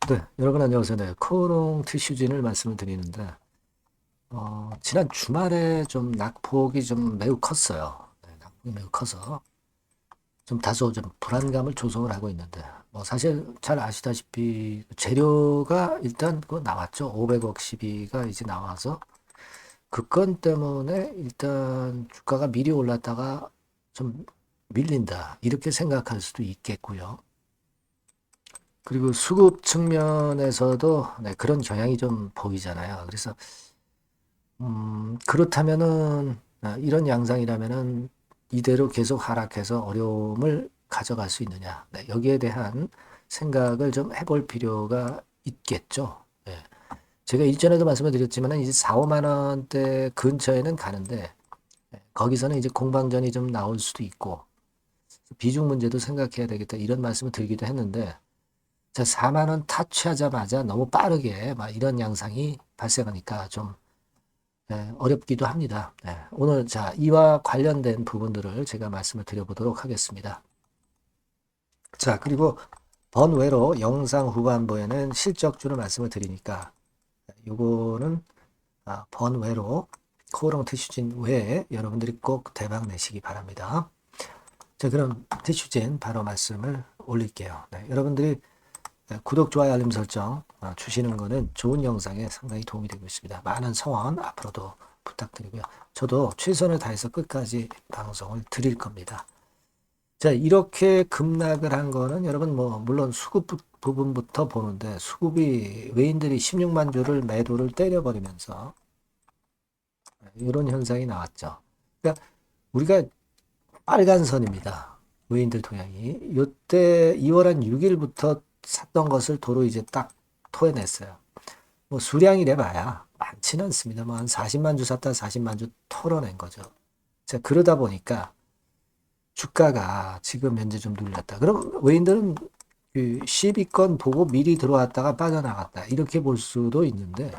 네, 여러분 안녕하세요. 네, 코오롱 티슈진을 말씀을 드리는데, 지난 주말에 좀 낙폭이 좀 매우 컸어요. 네, 낙폭이 매우 커서 좀 다소 좀 불안감을 조성을 하고 있는데, 뭐 사실 잘 아시다시피 재료가 일단 그 나왔죠. 500억 시비가 이제 나와서 그 건 때문에 일단 주가가 미리 올랐다가 좀 밀린다. 이렇게 생각할 수도 있겠고요. 그리고 수급 측면에서도 네, 그런 경향이 좀 보이잖아요. 그래서 그렇다면은 이런 양상이라면은 이대로 계속 하락해서 어려움을 가져갈 수 있느냐. 네, 여기에 대한 생각을 좀 해볼 필요가 있겠죠. 네. 제가 일전에도 말씀을 드렸지만 이제 4, 5만 원대 근처에는 가는데 거기서는 이제 공방전이 좀 나올 수도 있고 비중 문제도 생각해야 되겠다 이런 말씀을 드리기도 했는데 자, 4만 원 타치하자마자 너무 빠르게 막 이런 양상이 발생하니까 좀 어렵기도 합니다. 네, 오늘 자, 이와 관련된 부분들을 제가 말씀을 드려보도록 하겠습니다. 자, 그리고 번외로 영상 후반부에는 실적주를 말씀을 드리니까 요거는 번외로 코오롱 티슈진 외에 여러분들이 꼭 대박 내시기 바랍니다. 자, 그럼 티슈진 바로 말씀을 올릴게요. 네, 여러분들이 구독, 좋아요, 알림 설정 주시는 거는 좋은 영상에 상당히 도움이 되고 있습니다. 많은 성원 앞으로도 부탁드리고요. 저도 최선을 다해서 끝까지 방송을 드릴 겁니다. 자, 이렇게 급락을 한 거는 여러분 뭐 물론 수급 부분부터 보는데 수급이 외인들이 16만 주를 매도를 때려버리면서 이런 현상이 나왔죠. 그러니까 우리가 빨간 선입니다. 외인들 동향이. 이때 2월 한 6일부터 샀던 것을 도로 이제 딱 토해냈어요. 뭐 수량이래 봐야 많지는 않습니다. 뭐 한 40만 주 샀다 40만 주 털어낸 거죠. 자, 그러다 보니까 주가가 지금 현재 좀 눌렸다. 그럼 외인들은 그 시비권 보고 미리 들어왔다가 빠져나갔다. 이렇게 볼 수도 있는데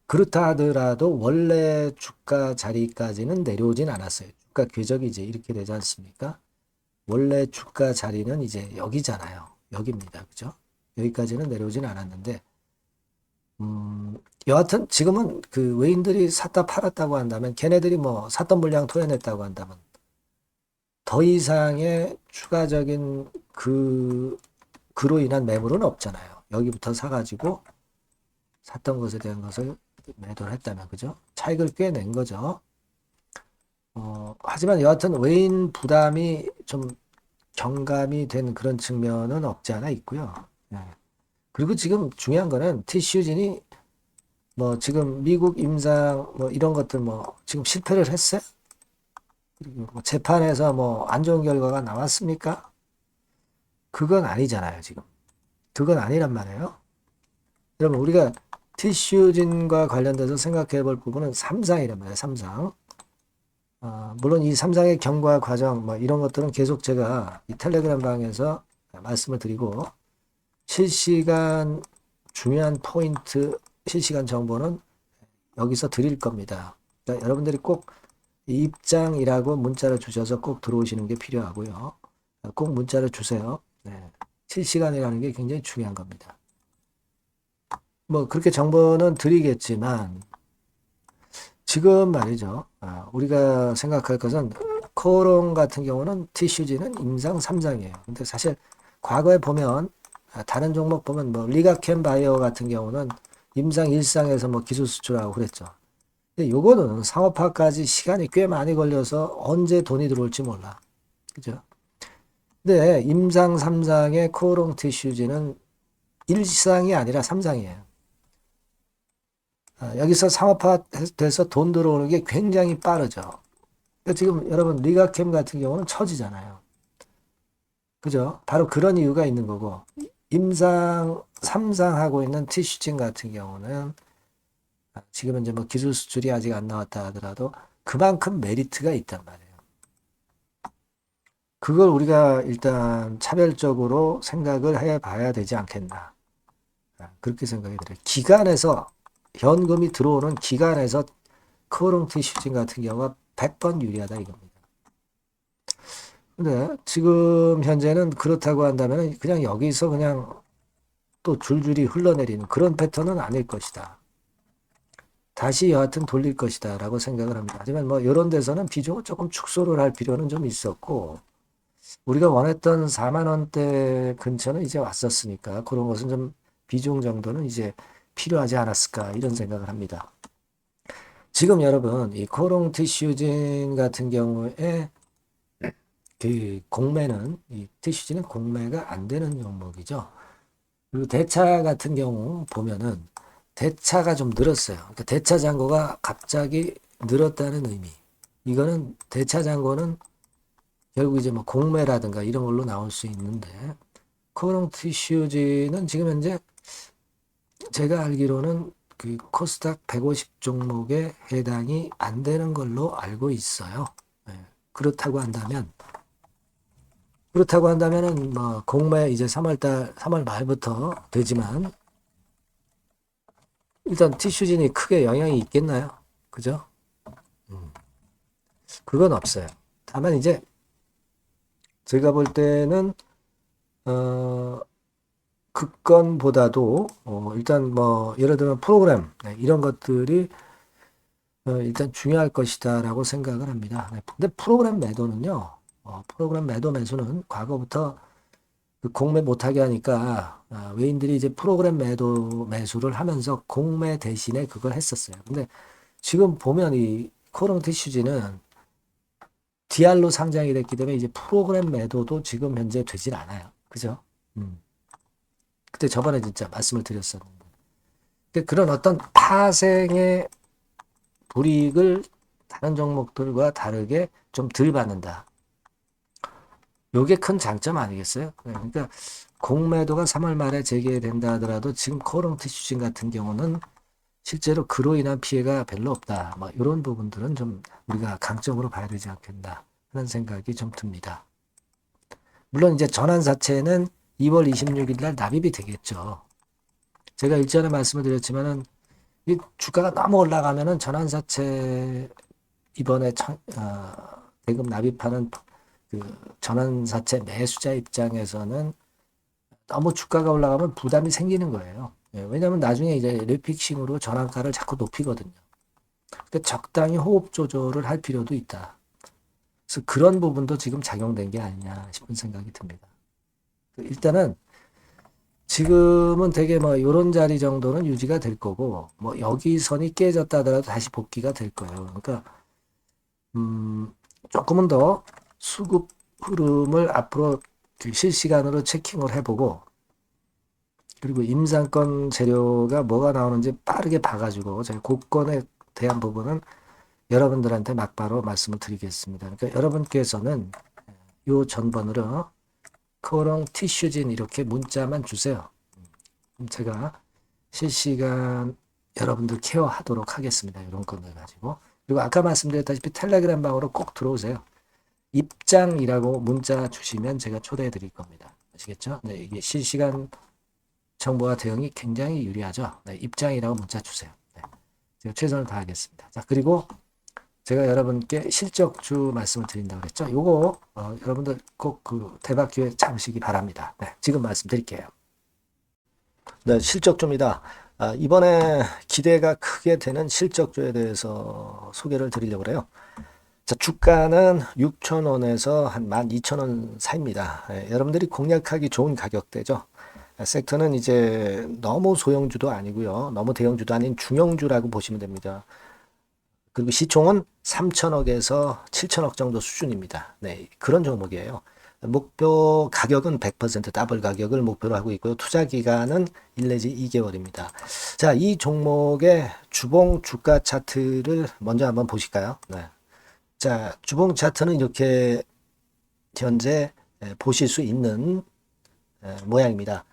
그렇다 하더라도 원래 주가 자리까지는 내려오진 않았어요. 주가 궤적이 이제 이렇게 되지 않습니까? 원래 주가 자리는 이제 여기잖아요. 여기입니다. 그죠? 여기까지는 내려오진 않았는데, 여하튼 지금은 그 외인들이 샀다 팔았다고 한다면, 걔네들이 뭐 샀던 물량 토해냈다고 한다면, 더 이상의 추가적인 그로 인한 매물은 없잖아요. 여기부터 사가지고 샀던 것에 대한 것을 매도를 했다면, 그죠? 차익을 꽤 낸 거죠. 하지만 여하튼 외인 부담이 좀 경감이 된 그런 측면은 없지 않아 있고요. 예. 그리고 지금 중요한 거는 티슈진이 뭐 지금 미국 임상 뭐 이런 것들 뭐 지금 실패를 했어요? 그리고 뭐 재판에서 뭐 안 좋은 결과가 나왔습니까? 그건 아니잖아요, 지금. 그건 아니란 말이에요. 여러분, 우리가 티슈진과 관련돼서 생각해 볼 부분은 삼상이란 말이에요, 삼상. 물론 이 삼상의 경과 과정 뭐 이런 것들은 계속 제가 이 텔레그램 방에서 말씀을 드리고 실시간 중요한 포인트, 실시간 정보는 여기서 드릴 겁니다. 그러니까 여러분들이 꼭 입장이라고 문자를 주셔서 꼭 들어오시는 게 필요하고요. 꼭 문자를 주세요. 네. 실시간이라는 게 굉장히 중요한 겁니다. 뭐 그렇게 정보는 드리겠지만 지금 말이죠. 우리가 생각할 것은 코오롱 같은 경우는 티슈지는 임상 3상이에요. 근데 사실 과거에 보면 다른 종목 보면 뭐 리가캠 바이오 같은 경우는 임상 1상에서 뭐 기술 수출하고 그랬죠. 근데 요거는 상업화까지 시간이 꽤 많이 걸려서 언제 돈이 들어올지 몰라. 그죠? 근데 임상 3상의 코오롱 티슈지는 1상이 아니라 3상이에요. 여기서 상업화돼서 돈 들어오는 게 굉장히 빠르죠. 그러니까 지금 여러분 리가캠 같은 경우는 처지잖아요. 그죠? 바로 그런 이유가 있는 거고 임상 3상 하고 있는 티슈진 같은 경우는 지금 이제 뭐 기술 수출이 아직 안 나왔다 하더라도 그만큼 메리트가 있단 말이에요. 그걸 우리가 일단 차별적으로 생각을 해 봐야 되지 않겠나. 그렇게 생각이 들어요. 기간에서 현금이 들어오는 기간에서 커런티 슈팅 같은 경우가 100번 유리하다 이겁니다. 근데 지금 현재는 그렇다고 한다면 그냥 여기서 그냥 또 줄줄이 흘러내리는 그런 패턴은 아닐 것이다. 다시 여하튼 돌릴 것이다 라고 생각을 합니다. 하지만 뭐 이런 데서는 비중을 조금 축소를 할 필요는 좀 있었고, 우리가 원했던 4만 원대 근처는 이제 왔었으니까 그런 것은 좀 비중 정도는 이제 필요하지 않았을까 이런 생각을 합니다. 지금 여러분 이 코롱 티슈진 같은 경우에 그 공매는 이 티슈진은 공매가 안 되는 종목이죠. 그리고 대차 같은 경우 보면은 대차가 좀 늘었어요. 그러니까 대차 잔고가 갑자기 늘었다는 의미. 이거는 대차 잔고는 결국 이제 뭐 공매라든가 이런 걸로 나올 수 있는데, 코롱 티슈즈는 지금 현재 제가 알기로는 그 코스닥 150 종목에 해당이 안 되는 걸로 알고 있어요. 네. 그렇다고 한다면은 뭐 공매 이제 3월 말부터 되지만 일단 티슈진이 크게 영향이 있겠나요? 그죠? 그건 없어요. 다만 이제 제가 볼 때는 그건보다도 일단 뭐 예를 들면 프로그램 네, 이런 것들이 일단 중요할 것이다라고 생각을 합니다. 네, 근데 프로그램 매도는요. 프로그램 매수는 과거부터 그 공매 못하게 하니까 외인들이 이제 프로그램 매수를 하면서 공매 대신에 그걸 했었어요. 근데 지금 보면 이 코롱 티슈즈는 DR로 상장이 됐기 때문에 이제 프로그램 매도도 지금 현재 되질 않아요. 그죠? 그때 저번에 진짜 말씀을 드렸었는데. 근데 그런 어떤 파생의 불이익을 다른 종목들과 다르게 좀 덜 받는다. 요게 큰 장점 아니겠어요? 그러니까 공매도가 3월 말에 재개된다 하더라도 지금 코롱 티슈진 같은 경우는 실제로 그로 인한 피해가 별로 없다. 뭐 이런 부분들은 좀 우리가 강점으로 봐야 되지 않겠나 하는 생각이 좀 듭니다. 물론 이제 전환사채는 2월 26일 날 납입이 되겠죠. 제가 일전에 말씀을 드렸지만은 이 주가가 너무 올라가면은 전환사채 이번에 대금 납입하는 그 전환사채 매수자 입장에서는 너무 주가가 올라가면 부담이 생기는 거예요. 예, 왜냐하면 나중에 이제 리픽싱으로 전환가를 자꾸 높이거든요. 그러니까 적당히 호흡 조절을 할 필요도 있다. 그래서 그런 부분도 지금 작용된 게 아니냐 싶은 생각이 듭니다. 일단은 지금은 되게 뭐 이런 자리 정도는 유지가 될 거고 뭐 여기 선이 깨졌다 하더라도 다시 복귀가 될 거예요. 그러니까 조금은 더 수급 흐름을 앞으로 실시간으로 체킹을 해보고 그리고 임상권 재료가 뭐가 나오는지 빠르게 봐가지고 제가 그건에 대한 부분은 여러분들한테 막바로 말씀을 드리겠습니다. 그러니까 여러분께서는 요 전번으로 코롱 티슈진 이렇게 문자만 주세요. 제가 실시간 여러분들 케어하도록 하겠습니다. 이런 건을 가지고. 그리고 아까 말씀드렸다시피 텔레그램 방으로 꼭 들어오세요. 입장이라고 문자 주시면 제가 초대해 드릴 겁니다. 아시겠죠? 네, 이게 실시간 정보와 대응이 굉장히 유리하죠. 네, 입장이라고 문자 주세요. 네, 제가 최선을 다하겠습니다. 자, 그리고 제가 여러분께 실적주 말씀을 드린다고 그랬죠. 요거 여러분들 꼭 그 대박 기회 잡으시기 바랍니다. 네, 지금 말씀드릴게요. 네, 실적주입니다. 이번에 기대가 크게 되는 실적주에 대해서 소개를 드리려고 해요. 자, 주가는 6,000원에서 한 12,000원 사이입니다. 여러분들이 공략하기 좋은 가격대죠. 섹터는 이제 너무 소형주도 아니고요. 너무 대형주도 아닌 중형주라고 보시면 됩니다. 그리고 시총은 3천억에서 7천억 정도 수준입니다. 네, 그런 종목이에요. 목표 가격은 100% 더블 가격을 목표로 하고 있고요. 투자 기간은 1 내지 2개월입니다. 자, 이 종목의 주봉 주가 차트를 먼저 한번 보실까요? 네. 자, 주봉 차트는 이렇게 현재 보실 수 있는 모양입니다.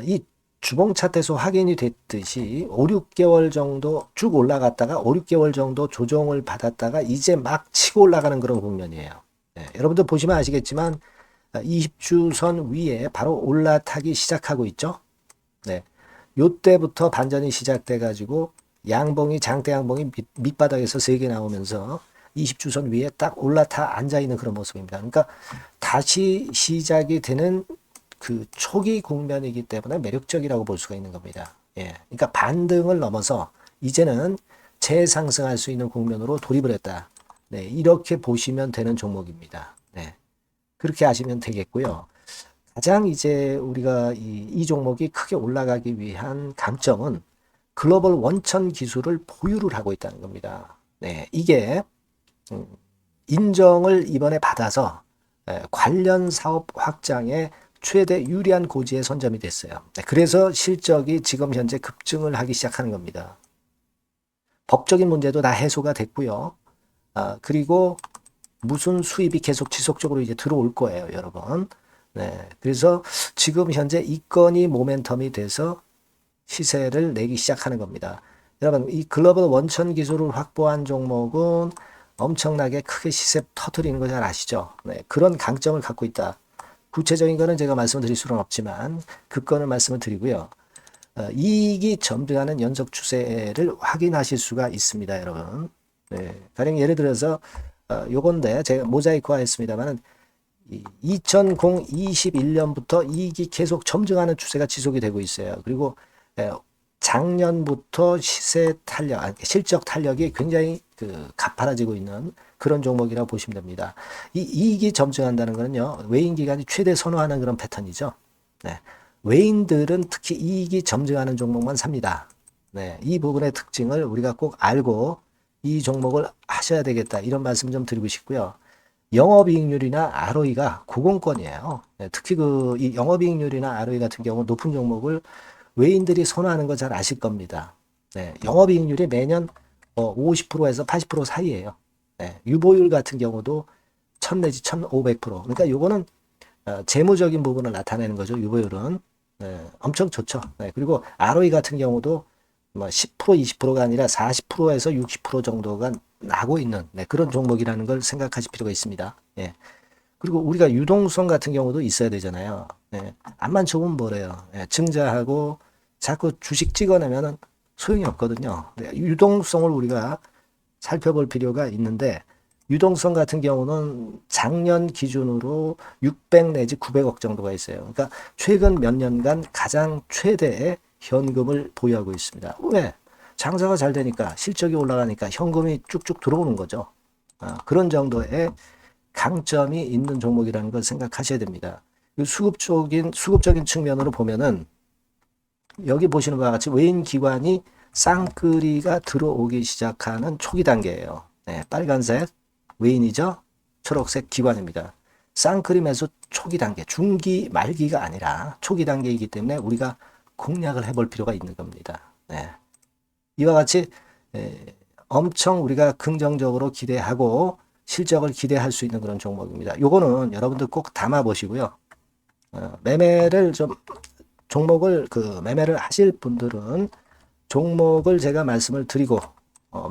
이 주봉 차트에서 확인이 됐듯이 5, 6개월 정도 쭉 올라갔다가 5, 6개월 정도 조정을 받았다가 이제 막 치고 올라가는 그런 국면이에요. 여러분들 보시면 아시겠지만 20주선 위에 바로 올라타기 시작하고 있죠. 네. 요때부터 반전이 시작돼 가지고 양봉이 장대 양봉이 밑바닥에서 3개 나오면서 20주선 위에 딱 올라타 앉아 있는 그런 모습입니다. 그러니까 다시 시작이 되는 그 초기 국면이기 때문에 매력적이라고 볼 수가 있는 겁니다. 예. 그러니까 반등을 넘어서 이제는 재상승할 수 있는 국면으로 돌입을 했다. 네. 이렇게 보시면 되는 종목입니다. 네. 그렇게 하시면 되겠고요. 가장 이제 우리가 이 종목이 크게 올라가기 위한 강점은 글로벌 원천 기술을 보유를 하고 있다는 겁니다. 네. 이게 인정을 이번에 받아서 관련 사업 확장에 최대 유리한 고지에 선점이 됐어요. 그래서 실적이 지금 현재 급증을 하기 시작하는 겁니다. 법적인 문제도 다 해소가 됐고요. 그리고 무슨 수입이 계속 지속적으로 이제 들어올 거예요, 여러분. 네, 그래서 지금 현재 이 건이 모멘텀이 돼서 시세를 내기 시작하는 겁니다. 여러분, 이 글로벌 원천 기술을 확보한 종목은 엄청나게 크게 시세 터트리는 거 잘 아시죠? 네, 그런 강점을 갖고 있다. 구체적인 거는 제가 말씀드릴 수는 없지만 그 건을 말씀을 드리고요. 이익이 점등하는 연속 추세를 확인하실 수가 있습니다, 여러분. 네, 가령 예를 들어서 요건데 제가 모자이크화 했습니다만은 2021년부터 이익이 계속 점증하는 추세가 지속이 되고 있어요. 그리고 작년부터 시세 탄력, 실적 탄력이 굉장히 가파라지고 있는 그런 종목이라고 보시면 됩니다. 이 이익이 점증한다는 것은요, 외인 기관이 최대 선호하는 그런 패턴이죠. 네. 외인들은 특히 이익이 점증하는 종목만 삽니다. 네. 이 부분의 특징을 우리가 꼭 알고 이 종목을 하셔야 되겠다. 이런 말씀 좀 드리고 싶고요. 영업이익률이나 ROE가 고공권이에요. 네. 특히 이 영업이익률이나 ROE 같은 경우 높은 종목을 외인들이 선호하는 거 잘 아실 겁니다. 네. 영업이익률이 매년 50%에서 80% 사이에요. 네, 유보율 같은 경우도 1000 내지 1500%. 그러니까 요거는 재무적인 부분을 나타내는 거죠. 유보율은. 네, 엄청 좋죠. 네, 그리고 ROE 같은 경우도 뭐 10% 20%가 아니라 40%에서 60% 정도가 나고 있는 그런 종목이라는 걸 생각하실 필요가 있습니다. 예. 그리고 우리가 유동성 같은 경우도 있어야 되잖아요. 예. 암만 좋으면 뭐래요. 예. 증자하고 자꾸 주식 찍어내면은 소용이 없거든요. 네, 유동성을 우리가 살펴볼 필요가 있는데 유동성 같은 경우는 작년 기준으로 600 내지 900억 정도가 있어요. 그러니까 최근 몇 년간 가장 최대의 현금을 보유하고 있습니다. 왜? 장사가 잘 되니까 실적이 올라가니까 현금이 쭉쭉 들어오는 거죠. 그런 정도의 강점이 있는 종목이라는 걸 생각하셔야 됩니다. 수급적인 측면으로 보면은 여기 보시는 바와 같이 외인 기관이 쌍끌이가 들어오기 시작하는 초기 단계예요. 네, 빨간색 외인이죠. 초록색 기관입니다. 쌍끌이 매수 초기 단계, 중기 말기가 아니라 초기 단계이기 때문에 우리가 공략을 해볼 필요가 있는 겁니다. 네. 이와 같이 엄청 우리가 긍정적으로 기대하고 실적을 기대할 수 있는 그런 종목입니다. 요거는 여러분들 꼭 담아 보시고요. 매매를 좀 종목을 매매를 하실 분들은 종목을 제가 말씀을 드리고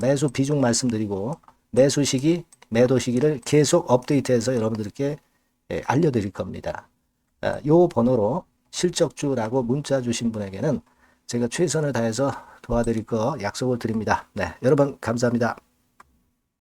매수 비중 말씀드리고 매수 시기, 매도 시기를 계속 업데이트해서 여러분들께 알려드릴 겁니다. 요 번호로 실적주라고 문자 주신 분에게는 제가 최선을 다해서 도와드릴 거 약속을 드립니다. 네, 여러분 감사합니다.